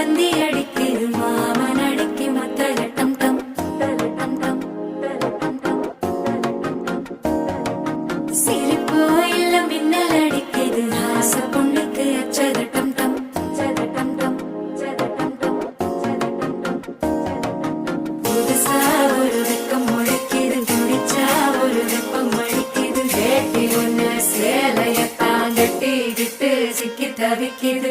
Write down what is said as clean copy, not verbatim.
தந்தி அடிக்குது மாமன் அடிக்கு மத்தள டம் டம் டம் டம். சிரிப்போ இல்ல மின்னல் அடிக்குது ஆச பொண்ணுக்கு அச்சத டம் டம் டம் டம். புதுசா ஒரு வெக்கம் முளைக்குது குடிச்சா ஒரு வெப்பம் அடிக்குது வேட்டி ஒண்ணு சேலையத்தான் கட்டிக்கிட்டு சிக்கி தவிக்குது